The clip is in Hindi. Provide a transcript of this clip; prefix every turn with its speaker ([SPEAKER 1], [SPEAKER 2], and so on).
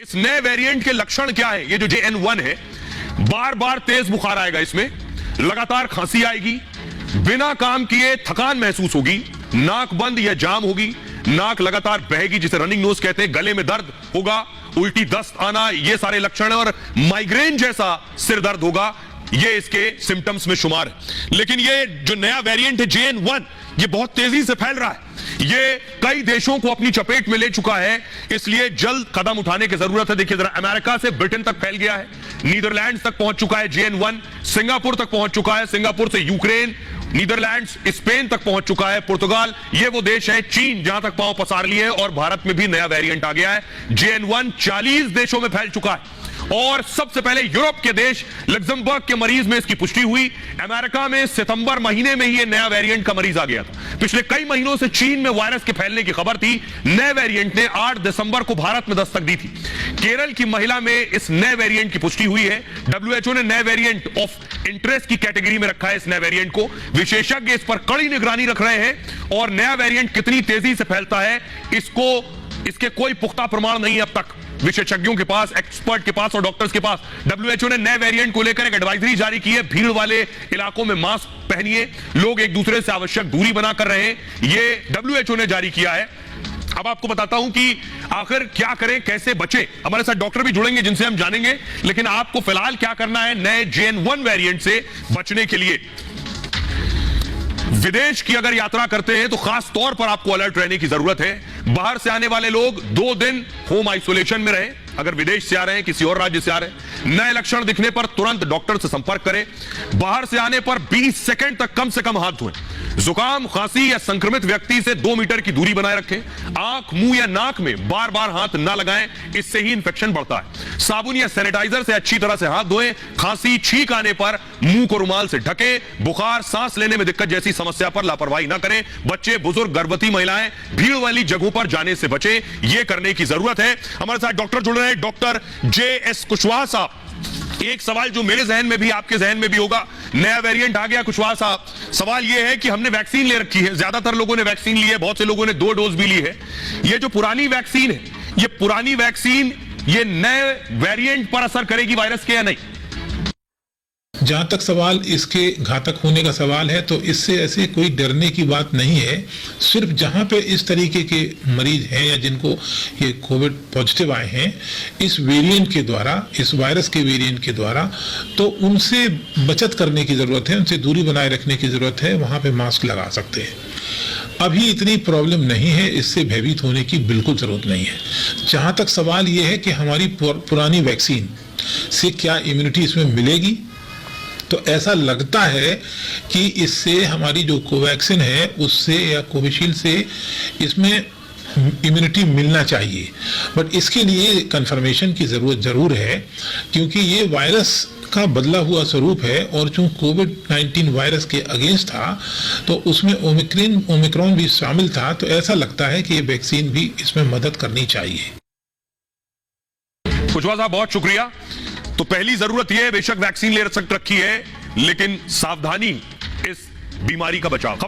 [SPEAKER 1] इस नए वेरिएंट के लक्षण क्या है? ये जो JN1 है, बार बार तेज बुखार आएगा, इसमें लगातार खांसी आएगी, बिना काम किए थकान महसूस होगी, नाक बंद या जाम होगी, नाक लगातार बहेगी जिसे रनिंग नोज कहते हैं, गले में दर्द होगा, उल्टी दस्त आना, ये सारे लक्षण है, और माइग्रेन जैसा सिर दर्द होगा, ये इसके सिम्टम्स में शुमार है। लेकिन ये जो नया वेरिएंट है JN1, ये बहुत तेजी से फैल रहा है, ये कई देशों को अपनी चपेट में ले चुका है, इसलिए जल्द कदम उठाने की जरूरत है। देखिए जरा, अमेरिका से ब्रिटेन तक फैल गया है, नीदरलैंड्स तक पहुंच चुका है JN1, सिंगापुर तक पहुंच चुका है, सिंगापुर से यूक्रेन, नीदरलैंड्स, स्पेन तक पहुंच चुका है, पुर्तगाल, ये वो देश है, चीन जहां तक पांव पसार लिए है, और भारत में भी नया वेरिएंट आ गया है। JN1 40 देशों में फैल चुका है, और सबसे पहले यूरोप के देश लग्जमबर्ग के मरीज में इसकी पुष्टि हुई। अमेरिका में सितंबर महीने में ही ये नया वेरिएंट का मरीज आ गया था। पिछले कई महीनों से चीन में वायरस के फैलने की खबर थी, नए वेरिएंट ने 8 दिसंबर को भारत में दस्तक दी थी। केरल की महिला में इस नए वेरिएंट की पुष्टि हुई है। WHO ने नए वेरिएंट ऑफ इंटरेस्ट की कैटेगरी में रखा है इस नए वेरिएंट को। विशेषज्ञ इस पर कड़ी निगरानी रख रहे हैं, और नया वेरिएंट कितनी तेजी से फैलता है इसके कोई पुख्ता प्रमाण नहीं है अब तक विशेषज्ञों के पास, एक्सपर्ट के पास और डॉक्टर्स के पास। WHO ने नए वेरिएंट को लेकर एक एडवाइजरी जारी की है, भीड़ वाले इलाकों में मास्क पहनिए, लोग एक दूसरे से आवश्यक दूरी बनाकर रहें, ये WHO ने जारी किया है। अब आपको बताता हूं कि आखिर क्या करें, कैसे बचें। हमारे साथ डॉक्टर भी जुड़ेंगे जिनसे हम जानेंगे, लेकिन आपको फिलहाल क्या करना है नए JN1 वेरिएंट से बचने के लिए। विदेश की अगर यात्रा करते हैं तो खास तौर पर आपको अलर्ट रहने की जरूरत है। बाहर से आने वाले लोग 2 दिन होम आइसोलेशन में रहें, अगर विदेश से आ रहे हैं, किसी और राज्य से आ रहे हैं। नए लक्षण दिखने पर तुरंत डॉक्टर से संपर्क करें। बाहर से आने पर 20 सेकंड तक कम से कम हाथ धोएं। जुकाम, खांसी या संक्रमित व्यक्ति से 2 मीटर की दूरी बनाए रखें। आंख, मुंह या नाक में बार बार हाथ ना लगाएं, इससे ही इंफेक्शन बढ़ता है। साबुन या सैनिटाइजर से अच्छी तरह से हाथ धोएं। खांसी, छींक आने पर मुंह को रुमाल से ढकें। बुखार, सांस लेने में दिक्कत जैसी समस्या पर लापरवाही ना करें। बच्चे, बुजुर्ग, गर्भवती महिलाएं भीड़ वाली जगहों पर जाने से बचें, यह करने की जरूरत है। हमारे साथ डॉक्टर जुड़ रहे हैं, डॉक्टर JS कुशवाहा साहब। एक सवाल जो मेरे जहन में भी, आपके जहन में भी होगा, नया वेरिएंट आ गया कुशवाहा साहब, सवाल यह है कि हमने वैक्सीन ले रखी है, ज्यादातर लोगों ने वैक्सीन ली है, बहुत से लोगों ने 2 डोज भी ली है। ये जो पुरानी वैक्सीन है, ये पुरानी वैक्सीन ये नए वेरिएंट पर असर करेगी वायरस के या नहीं?
[SPEAKER 2] जहाँ तक सवाल इसके घातक होने का सवाल है, तो इससे ऐसे कोई डरने की बात नहीं है। सिर्फ जहाँ पे इस तरीके के मरीज हैं या जिनको ये कोविड पॉजिटिव आए हैं इस वेरिएंट के द्वारा, इस वायरस के वेरिएंट के द्वारा, तो उनसे बचत करने की ज़रूरत है, उनसे दूरी बनाए रखने की ज़रूरत है, वहाँ पे मास्क लगा सकते हैं। अभी इतनी प्रॉब्लम नहीं है, इससे भयभीत होने की बिल्कुल ज़रूरत नहीं है। जहाँ तक सवाल ये है कि हमारी पुरानी वैक्सीन से क्या इम्यूनिटी इसमें मिलेगी, तो ऐसा लगता है कि इससे हमारी जो कोवैक्सीन है उससे या कोविशील्ड से इसमें इम्यूनिटी मिलना चाहिए, बट इसके लिए कंफर्मेशन की ज़रूरत ज़रूर है, क्योंकि ये वायरस का बदला हुआ स्वरूप है, और जो कोविड-19 वायरस के अगेंस्ट था तो उसमें ओमिक्रॉन भी शामिल था, तो ऐसा लगता है कि ये वैक्सीन भी इसमें मदद करनी चाहिए।
[SPEAKER 1] कुशवाहा साहब बहुत शुक्रिया। तो पहली जरूरत यह है, बेशक वैक्सीन ले रखी है, लेकिन सावधानी इस बीमारी का बचाव।